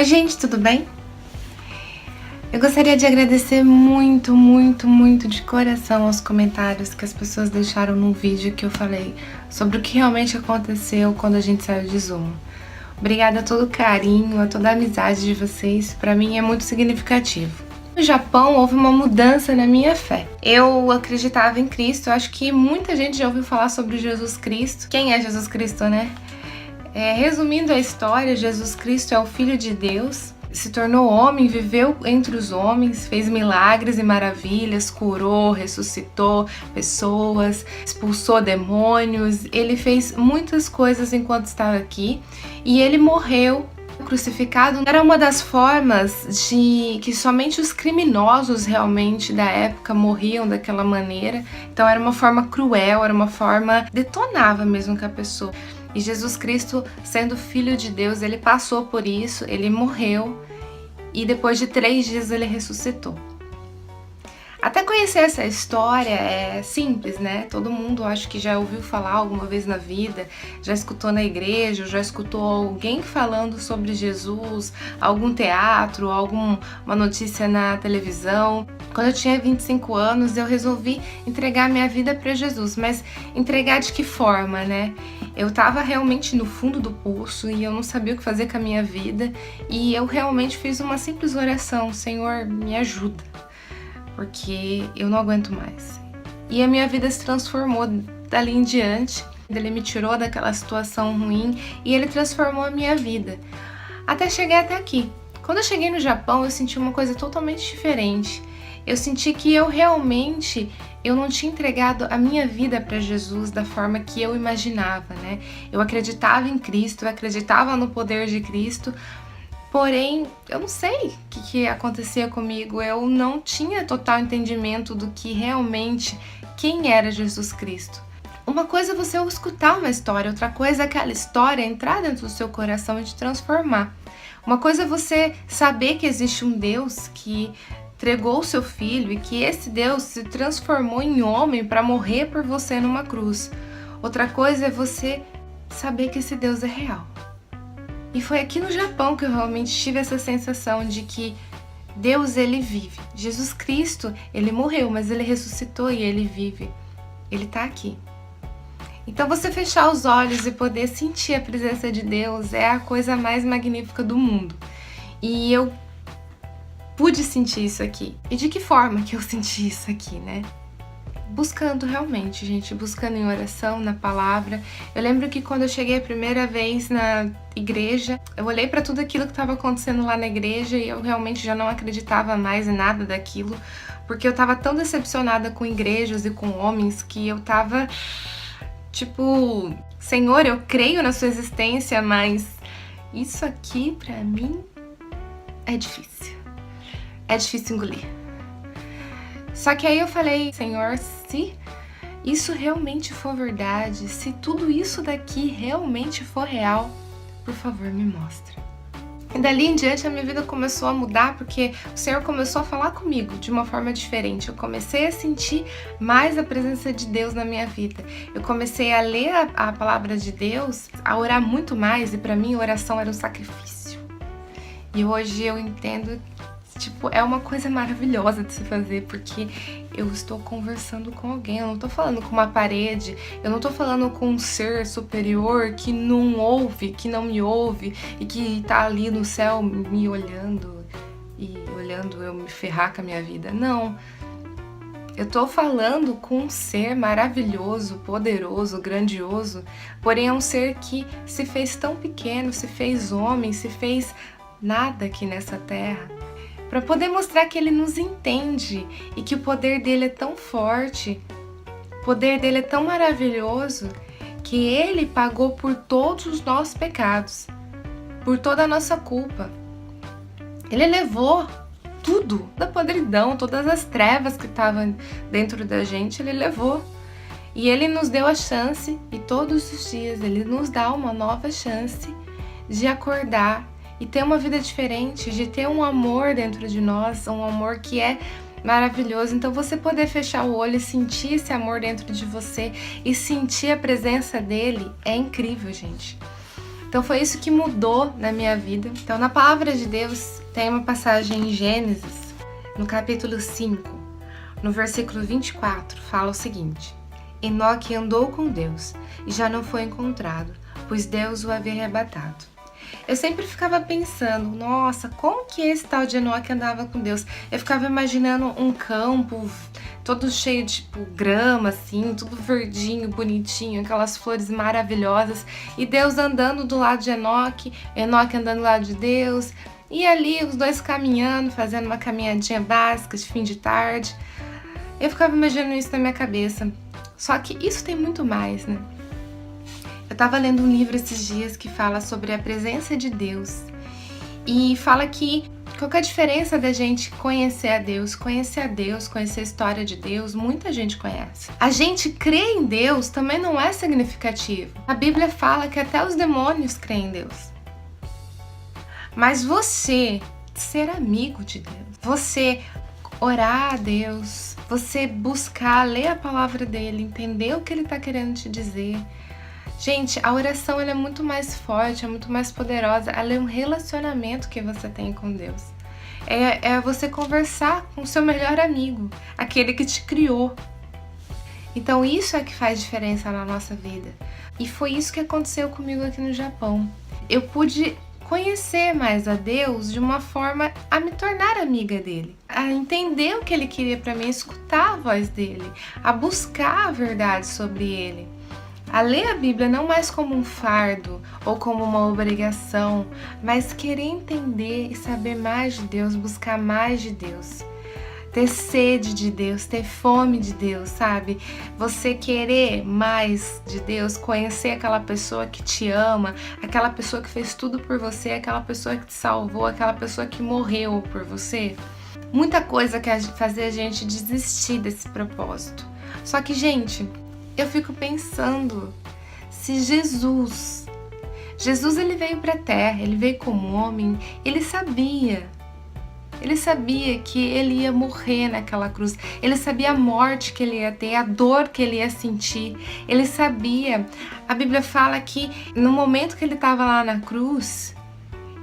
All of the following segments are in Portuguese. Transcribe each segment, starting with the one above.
Oi gente, tudo bem? Eu gostaria de agradecer muito de coração aos comentários que as pessoas deixaram no vídeo que eu falei sobre o que realmente aconteceu quando a gente saiu de Zoom. Obrigada a todo o carinho, a toda a amizade de vocês, pra mim é muito significativo. No Japão houve uma mudança na minha fé. Eu acreditava em Cristo, eu acho que muita gente já ouviu falar sobre Jesus Cristo. Quem é Jesus Cristo, né? Resumindo a história, Jesus Cristo é o Filho de Deus, se tornou homem, viveu entre os homens, fez milagres e maravilhas, curou, ressuscitou pessoas, expulsou demônios, ele fez muitas coisas enquanto estava aqui e ele morreu crucificado. Era uma das formas de que somente os criminosos realmente da época morriam daquela maneira, então era uma forma cruel, era uma forma detonava mesmo com a pessoa. E Jesus Cristo, sendo Filho de Deus, ele passou por isso, ele morreu e depois de 3 dias ele ressuscitou. Até conhecer essa história é simples, né? Todo mundo acho que já ouviu falar alguma vez na vida, já escutou na igreja, já escutou alguém falando sobre Jesus, algum teatro, alguma notícia na televisão. Quando eu tinha 25 anos, eu resolvi entregar minha vida para Jesus, mas entregar de que forma, né? Eu tava realmente no fundo do poço e eu não sabia o que fazer com a minha vida e eu realmente fiz uma simples oração: Senhor, me ajuda, porque eu não aguento mais. E a minha vida se transformou dali em diante. Ele me tirou daquela situação ruim e ele transformou a minha vida, até chegar até aqui. Quando eu cheguei no Japão, eu senti uma coisa totalmente diferente. Eu senti que eu não tinha entregado a minha vida para Jesus da forma que eu imaginava, né? Eu acreditava em Cristo, eu acreditava no poder de Cristo, porém, eu não sei o que acontecia comigo, eu não tinha total entendimento do que realmente, quem era Jesus Cristo. Uma coisa é você escutar uma história, outra coisa é aquela história entrar dentro do seu coração e te transformar. Uma coisa é você saber que existe um Deus que entregou o seu filho e que esse Deus se transformou em homem para morrer por você numa cruz. Outra coisa é você saber que esse Deus é real. E foi aqui no Japão que eu realmente tive essa sensação de que Deus, ele vive. Jesus Cristo, ele morreu, mas ele ressuscitou e ele vive. Ele tá aqui. Então você fechar os olhos e poder sentir a presença de Deus é a coisa mais magnífica do mundo. E eu pude sentir isso aqui. E de que forma que eu senti isso aqui, né? Buscando realmente, gente, buscando em oração, na palavra. Eu lembro que quando eu cheguei a primeira vez na igreja, eu olhei para tudo aquilo que estava acontecendo lá na igreja e eu realmente já não acreditava mais em nada daquilo, porque eu tava tão decepcionada com igrejas e com homens que eu tava tipo, Senhor, eu creio na sua existência, mas isso aqui pra mim é difícil. É difícil engolir. Só que aí eu falei, Senhor, se isso realmente for verdade, se tudo isso daqui realmente for real, por favor, me mostra. E dali em diante a minha vida começou a mudar porque o Senhor começou a falar comigo de uma forma diferente. Eu comecei a sentir mais a presença de Deus na minha vida. Eu comecei a ler a palavra de Deus, a orar muito mais, e pra mim a oração era um sacrifício. E hoje eu entendo, tipo, é uma coisa maravilhosa de se fazer, porque eu estou conversando com alguém, eu não tô falando com uma parede, eu não tô falando com um ser superior que não ouve, que não me ouve e que tá ali no céu me olhando e olhando eu me ferrar com a minha vida. Não. Eu tô falando com um ser maravilhoso, poderoso, grandioso, porém é um ser que se fez tão pequeno, se fez homem, se fez nada aqui nessa terra, para poder mostrar que ele nos entende e que o poder dele é tão forte, o poder dele é tão maravilhoso, que ele pagou por todos os nossos pecados, por toda a nossa culpa. Ele levou tudo da podridão, todas as trevas que estavam dentro da gente, ele levou. E ele nos deu a chance, e todos os dias ele nos dá uma nova chance de acordar e ter uma vida diferente, de ter um amor dentro de nós, um amor que é maravilhoso. Então você poder fechar o olho e sentir esse amor dentro de você e sentir a presença dele é incrível, gente. Então foi isso que mudou na minha vida. Então na palavra de Deus tem uma passagem em Gênesis, no capítulo 5, no versículo 24, fala o seguinte: Enoque andou com Deus e já não foi encontrado, pois Deus o havia arrebatado. Eu sempre ficava pensando, nossa, como que esse tal de Enoque andava com Deus? Eu ficava imaginando um campo todo cheio de grama, assim, tudo verdinho, bonitinho, aquelas flores maravilhosas, e Deus andando do lado de Enoque, Enoque andando do lado de Deus, e ali os dois caminhando, fazendo uma caminhadinha básica de fim de tarde. Eu ficava imaginando isso na minha cabeça. Só que isso tem muito mais, né? Eu tava lendo um livro esses dias que fala sobre a presença de Deus e fala que qual que é a diferença da gente conhecer a Deus, conhecer a história de Deus, muita gente conhece. A gente crer em Deus também não é significativo. A Bíblia fala que até os demônios creem em Deus. Mas você ser amigo de Deus, você orar a Deus, você buscar ler a palavra dele, entender o que ele está querendo te dizer. Gente, a oração ela é muito mais forte, é muito mais poderosa. Ela é um relacionamento que você tem com Deus. É você conversar com o seu melhor amigo, aquele que te criou. Então isso é que faz diferença na nossa vida. E foi isso que aconteceu comigo aqui no Japão. Eu pude conhecer mais a Deus de uma forma a me tornar amiga dele, a entender o que ele queria para mim, escutar a voz dele, a buscar a verdade sobre ele. A ler a Bíblia não mais como um fardo ou como uma obrigação, mas querer entender e saber mais de Deus, buscar mais de Deus. Ter sede de Deus, ter fome de Deus, sabe? Você querer mais de Deus, conhecer aquela pessoa que te ama, aquela pessoa que fez tudo por você, aquela pessoa que te salvou, aquela pessoa que morreu por você. Muita coisa que fazer a gente desistir desse propósito. Só que, gente, eu fico pensando, se Jesus ele veio para a terra, ele veio como homem, ele sabia que ele ia morrer naquela cruz, ele sabia a morte que ele ia ter, a dor que ele ia sentir, ele sabia. A Bíblia fala que no momento que ele estava lá na cruz,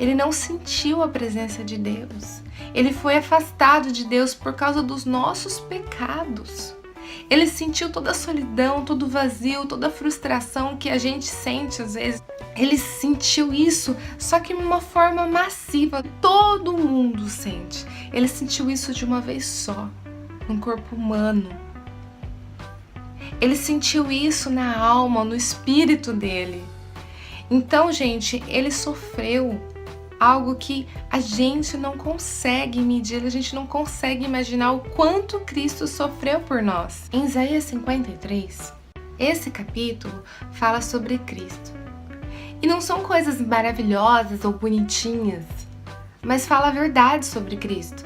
ele não sentiu a presença de Deus, ele foi afastado de Deus por causa dos nossos pecados. Ele sentiu toda a solidão, todo o vazio, toda a frustração que a gente sente às vezes. Ele sentiu isso, só que de uma forma massiva. Todo mundo sente. Ele sentiu isso de uma vez só, no corpo humano. Ele sentiu isso na alma, no espírito dele. Então, gente, ele sofreu algo que a gente não consegue medir, a gente não consegue imaginar o quanto Cristo sofreu por nós. Em Isaías 53, esse capítulo fala sobre Cristo. E não são coisas maravilhosas ou bonitinhas, mas fala a verdade sobre Cristo.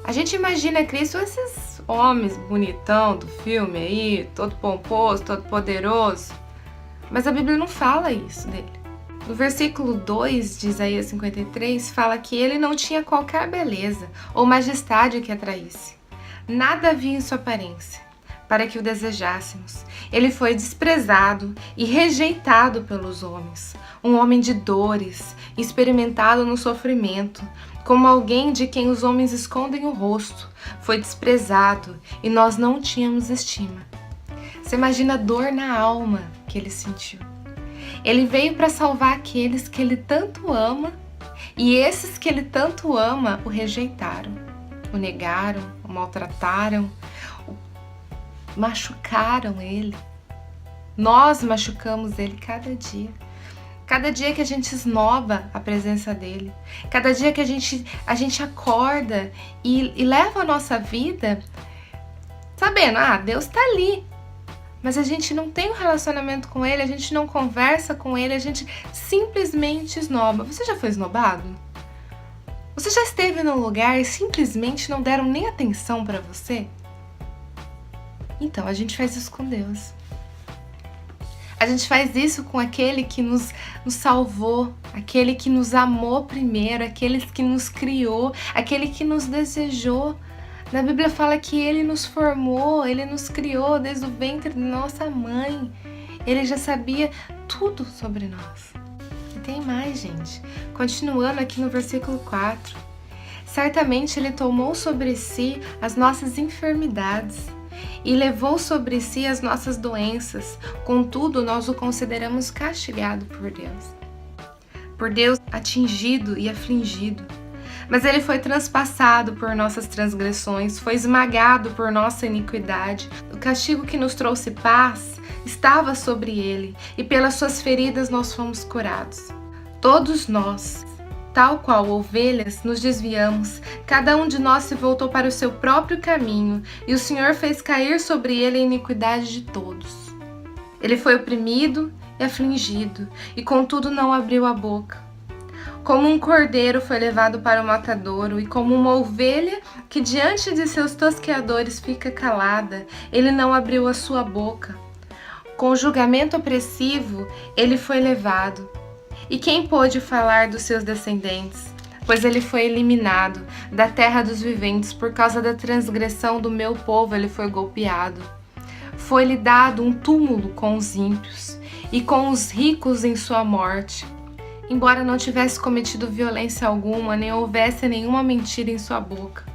A gente imagina Cristo, esses homens bonitão do filme aí, todo pomposo, todo poderoso, mas a Bíblia não fala isso dele. No versículo 2 de Isaías 53, fala que ele não tinha qualquer beleza ou majestade que atraísse. Nada havia em sua aparência para que o desejássemos. Ele foi desprezado e rejeitado pelos homens, um homem de dores, experimentado no sofrimento, como alguém de quem os homens escondem o rosto. Foi desprezado e nós não tínhamos estima. Você imagina a dor na alma que ele sentiu. Ele veio para salvar aqueles que ele tanto ama, e esses que ele tanto ama o rejeitaram, o negaram, o maltrataram, machucaram ele. Nós machucamos ele cada dia. Cada dia que a gente esnoba a presença dele, cada dia que a gente acorda e leva a nossa vida sabendo, Deus está ali. Mas a gente não tem um relacionamento com ele, a gente não conversa com ele, a gente simplesmente esnoba. Você já foi esnobado? Você já esteve num lugar e simplesmente não deram nem atenção pra você? Então, a gente faz isso com Deus. A gente faz isso com aquele que nos salvou, aquele que nos amou primeiro, aquele que nos criou, aquele que nos desejou. Na Bíblia fala que ele nos formou, ele nos criou desde o ventre de nossa mãe. Ele já sabia tudo sobre nós. E tem mais, gente. Continuando aqui no versículo 4. Certamente Ele tomou sobre si as nossas enfermidades e levou sobre si as nossas doenças. Contudo, nós o consideramos castigado por Deus atingido e afligido. Mas Ele foi transpassado por nossas transgressões, foi esmagado por nossa iniquidade. O castigo que nos trouxe paz estava sobre Ele, e pelas suas feridas nós fomos curados. Todos nós, tal qual ovelhas, nos desviamos, cada um de nós se voltou para o seu próprio caminho, e o Senhor fez cair sobre ele a iniquidade de todos. Ele foi oprimido e afligido, e contudo não abriu a boca. Como um cordeiro foi levado para o matadouro, e como uma ovelha que diante de seus tosqueadores fica calada, ele não abriu a sua boca. Com julgamento opressivo, ele foi levado. E quem pôde falar dos seus descendentes? Pois ele foi eliminado da terra dos viventes, por causa da transgressão do meu povo ele foi golpeado. Foi-lhe dado um túmulo com os ímpios, e com os ricos em sua morte. Embora não tivesse cometido violência alguma, nem houvesse nenhuma mentira em sua boca.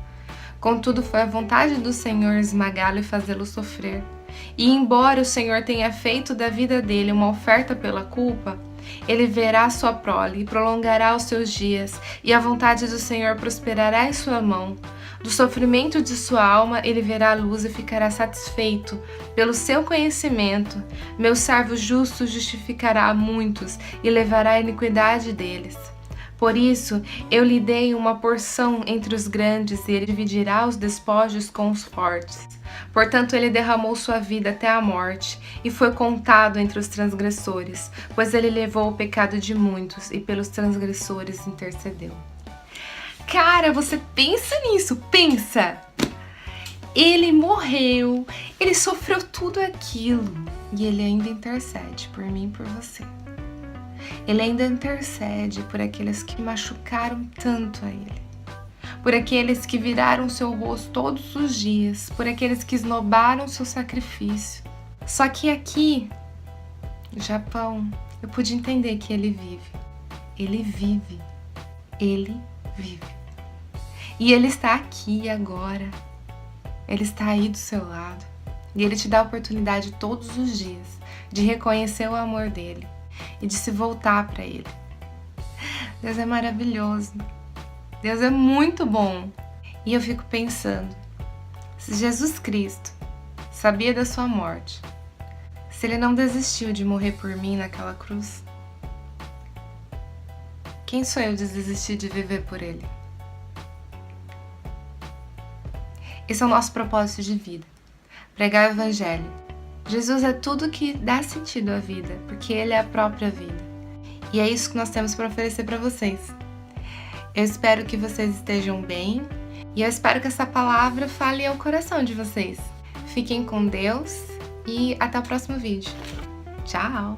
Contudo, foi a vontade do Senhor esmagá-lo e fazê-lo sofrer. E embora o Senhor tenha feito da vida dele uma oferta pela culpa, ele verá sua prole e prolongará os seus dias, e a vontade do Senhor prosperará em sua mão. Do sofrimento de sua alma ele verá a luz e ficará satisfeito. Pelo seu conhecimento, meu servo justo justificará a muitos e levará a iniquidade deles. Por isso, eu lhe dei uma porção entre os grandes, e ele dividirá os despojos com os fortes. Portanto, ele derramou sua vida até a morte, e foi contado entre os transgressores, pois ele levou o pecado de muitos, e pelos transgressores intercedeu. Cara, você pensa nisso, pensa! Ele morreu, ele sofreu tudo aquilo, e ele ainda intercede por mim e por você. Ele ainda intercede por aqueles que machucaram tanto a ele, por aqueles que viraram seu rosto todos os dias, por aqueles que esnobaram seu sacrifício. Só que aqui, no Japão, eu pude entender que ele vive. Ele vive. Ele vive. E ele está aqui agora. Ele está aí do seu lado. E ele te dá a oportunidade todos os dias de reconhecer o amor dele e de se voltar para ele. Deus é maravilhoso. Deus é muito bom. E eu fico pensando, se Jesus Cristo sabia da sua morte, se ele não desistiu de morrer por mim naquela cruz, quem sou eu de desistir de viver por ele? Esse é o nosso propósito de vida, pregar o Evangelho. Jesus é tudo que dá sentido à vida, porque Ele é a própria vida. E é isso que nós temos para oferecer para vocês. Eu espero que vocês estejam bem e eu espero que essa palavra fale ao coração de vocês. Fiquem com Deus e até o próximo vídeo. Tchau!